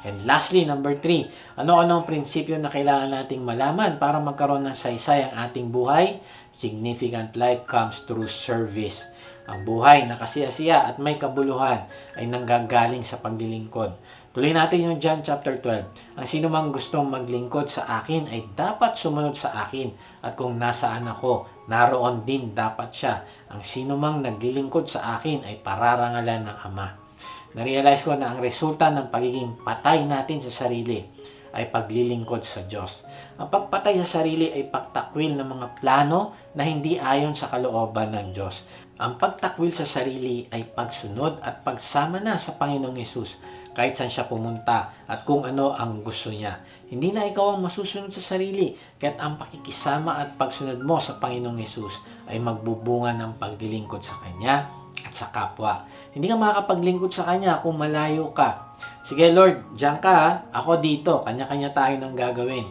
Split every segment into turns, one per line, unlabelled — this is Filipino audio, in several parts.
And lastly, number 3, ano-ano ang prinsipyo na kailangan nating malaman para magkaroon ng saysay ang ating buhay? Significant life comes through service. Ang buhay na kasiyasiya at may kabuluhan ay nanggagaling sa paglilingkod. Tuloy natin yung John chapter 12. Ang sino mang gustong maglingkod sa akin ay dapat sumunod sa akin. At kung nasaan ako, naroon din dapat siya. Ang sino mang naglilingkod sa akin ay pararangalan ng Ama. Narealize ko na ang resulta ng pagiging patay natin sa sarili ay paglilingkod sa Diyos. Ang pagpatay sa sarili ay pagtakwil ng mga plano na hindi ayon sa kalooban ng Diyos. Ang pagtakwil sa sarili ay pagsunod at pagsama na sa Panginoong Hesus kahit saan siya pumunta at kung ano ang gusto niya. Hindi na ikaw ang masusunod sa sarili, kaya't ang pakikisama at pagsunod mo sa Panginoong Hesus ay magbubunga ng paglilingkod sa Kanya at sa kapwa. Hindi ka makakapaglingkod sa Kanya kung malayo ka. Sige Lord, diyan ka ha. Ako dito. Kanya-kanya tayo ng gagawin.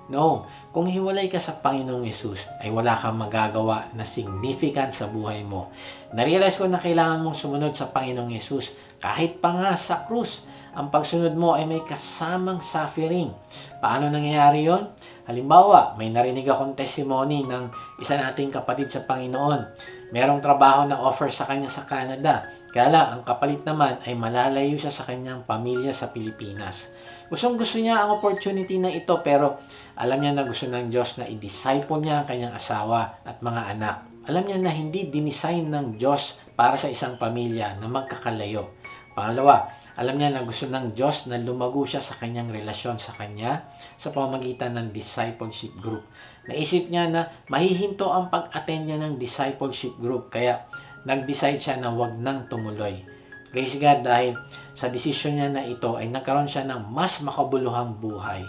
No. Kung hiwalay ka sa Panginoong Hesus, ay wala kang magagawa na significant sa buhay mo. Narealize ko na kailangan mong sumunod sa Panginoong Hesus kahit pa nga sa krus. Ang pagsunod mo ay may kasamang suffering. Paano nangyayari yon? Halimbawa, may narinig akong testimony ng isa nating kapatid sa Panginoon. Merong trabaho na offer sa kanya sa Canada. Kaya lang, ang kapalit naman ay malalayo siya sa kanyang pamilya sa Pilipinas. Gusto niya ang opportunity na ito pero alam niya na gusto ng Diyos na i-disciple niya ang kanyang asawa at mga anak. Alam niya na hindi dinisign ng Diyos para sa isang pamilya na magkakalayo. Pangalawa, alam niya na gusto ng Diyos na lumago siya sa kanyang relasyon sa Kanya sa pamamagitan ng discipleship group. Naisip niya na mahihinto ang pag-attend niya ng discipleship group kaya nag-decide siya na wag nang tumuloy. Praise God dahil sa desisyon niya na ito ay nagkaroon siya ng mas makabuluhang buhay.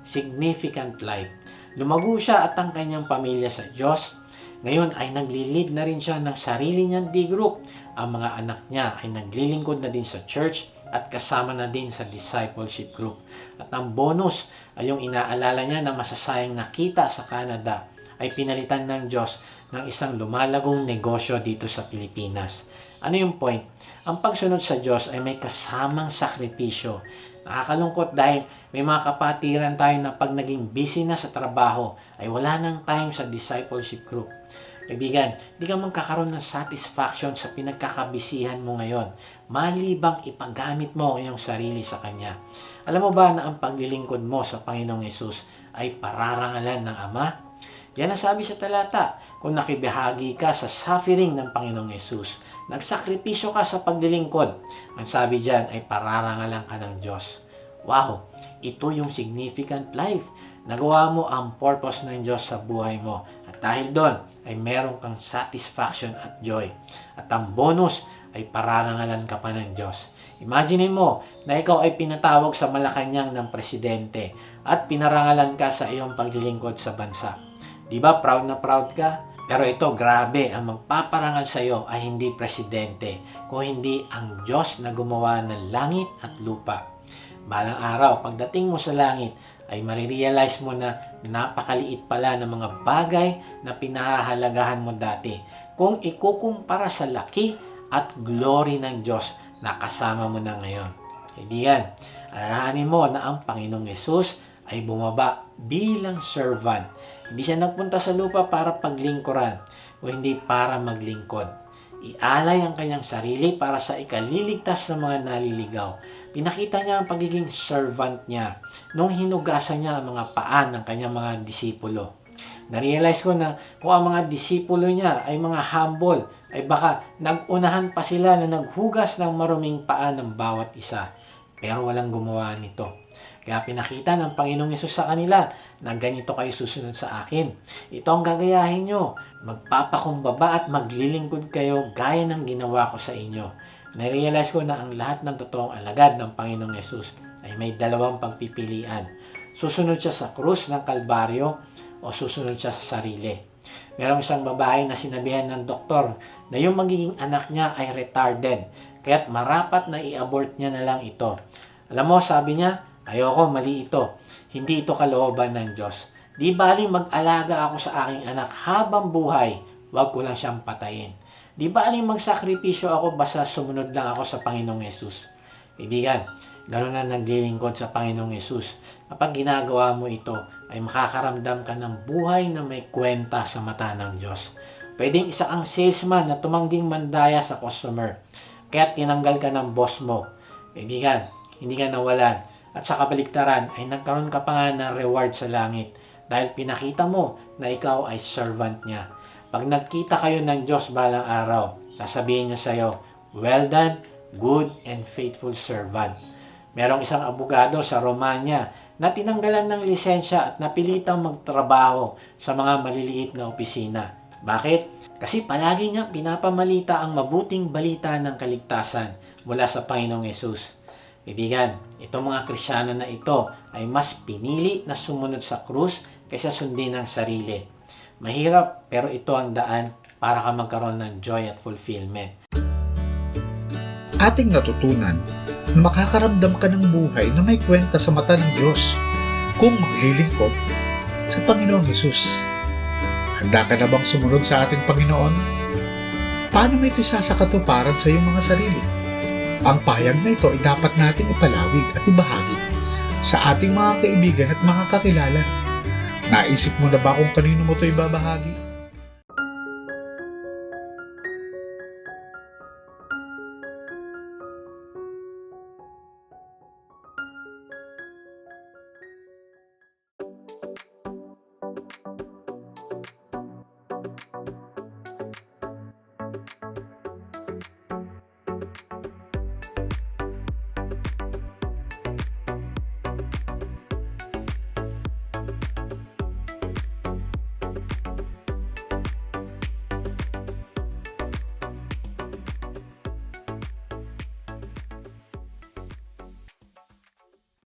Significant life. Lumago siya at ang kanyang pamilya sa Diyos. Ngayon ay nagli-lead na rin siya ng sarili niyang D-group. Ang mga anak niya ay naglilingkod na din sa church at kasama na din sa discipleship group. At ang bonus ay yung inaalala niya na masasayang nakita sa Canada ay pinalitan ng Diyos ng isang lumalagong negosyo dito sa Pilipinas. Ano yung point? Ang pagsunod sa Diyos ay may kasamang sakripisyo. Nakakalungkot dahil may mga kapatiran tayo na pag naging busy na sa trabaho ay wala nang time sa discipleship group. Kaibigan, di ka magkakaroon ng satisfaction sa pinagkakabisihan mo ngayon, malibang ipagamit mo ang iyong sarili sa Kanya. Alam mo ba na ang paglilingkod mo sa Panginoong Hesus ay pararangalan ng Ama? Yan ang sabi sa talata, kung nakibahagi ka sa suffering ng Panginoong Hesus, nagsakripisyo ka sa paglilingkod, ang sabi dyan ay pararangalan ka ng Diyos. Wow! Ito yung significant life. Nagawa mo ang purpose ng Diyos sa buhay mo. At dahil doon, ay meron kang satisfaction at joy. At ang bonus ay pararangalan ka pa ng Diyos. Imagine mo na ikaw ay pinatawag sa Malacanang ng presidente at pinarangalan ka sa iyong paglilingkod sa bansa. Di ba proud na proud ka? Pero ito, grabe, ang magpaparangal sa iyo ay hindi presidente, kung hindi ang Diyos na gumawa ng langit at lupa. Balang araw, pagdating mo sa langit, ay marirealize mo na napakaliit pala ng mga bagay na pinahahalagahan mo dati. Kung ikukumpara sa laki at glory ng Diyos na kasama mo na ngayon. Kaibigan, alalahanin mo na ang Panginoong Hesus ay bumaba bilang servant. Hindi siya nagpunta sa lupa para paglingkuran o hindi para maglingkod. Ialay ang kanyang sarili para sa ikaliligtas ng mga naliligaw. Pinakita niya ang pagiging servant niya nung hinugasan niya ang mga paan ng kanyang mga disipulo. Narealize ko na kung ang mga disipulo niya ay mga humble, ay baka nagunahan pa sila na naghugas ng maruming paan ng bawat isa. Pero walang gumawa nito. Kaya pinakita ng Panginoong Hesus sa kanila na ganito kayo susunod sa akin. Ito ang gagayahin nyo. Magpapakumbaba at maglilingkod kayo gaya ng ginawa ko sa inyo. Narealize ko na ang lahat ng totoong alagad ng Panginoong Hesus ay may dalawang pagpipilian. Susunod siya sa krus ng Kalbaryo o susunod siya sa sarili. Merong isang babae na sinabihan ng doktor na yung magiging anak niya ay retarded. Kaya't marapat na i-abort niya na lang ito. Alam mo, sabi niya, ayoko, mali ito. Hindi ito kalooban ng Diyos. Di baling mag-alaga ako sa aking anak habang buhay, wag ko lang siyang patayin. Di baling magsakripisyo ako basta sumunod lang ako sa Panginoong Hesus. Kaibigan, gano'n na naglilingkod sa Panginoong Yesus. Kapag ginagawa mo ito, ay makakaramdam ka ng buhay na may kwenta sa mata ng Diyos. Pwedeng isa kang salesman na tumangging mandaya sa customer, kaya tinanggal ka ng boss mo. Kaibigan, hindi ka nawalan. At sa kabaliktaran ay nagkaroon ka pa nga ng reward sa langit dahil pinakita mo na ikaw ay servant niya. Pag nagkita kayo ng Diyos balang araw, sasabihin niya sa iyo, "Well done, good and faithful servant." Merong isang abogado sa Romania na tinanggalan ng lisensya at napilitang magtrabaho sa mga maliliit na opisina. Bakit? Kasi palagi niya pinapamalita ang mabuting balita ng kaligtasan mula sa Panginoong Yesus. Kaibigan, itong mga Kristiyano na ito ay mas pinili na sumunod sa krus kaysa sundin ang sarili. Mahirap, pero ito ang daan para ka magkaroon ng joy at fulfillment.
Ating natutunan na makakaramdam ka ng buhay na may kwenta sa mata ng Diyos kung maglilingkod sa Panginoong Hesus. Handa ka na bang sumunod sa ating Panginoon? Paano mo ito isasakatuparan sa iyong mga sarili? Ang pahayag na ito ay dapat nating ipalawig at ibahagi sa ating mga kaibigan at mga kakilala. Naisip mo na ba kung kanino mo ito ibabahagi?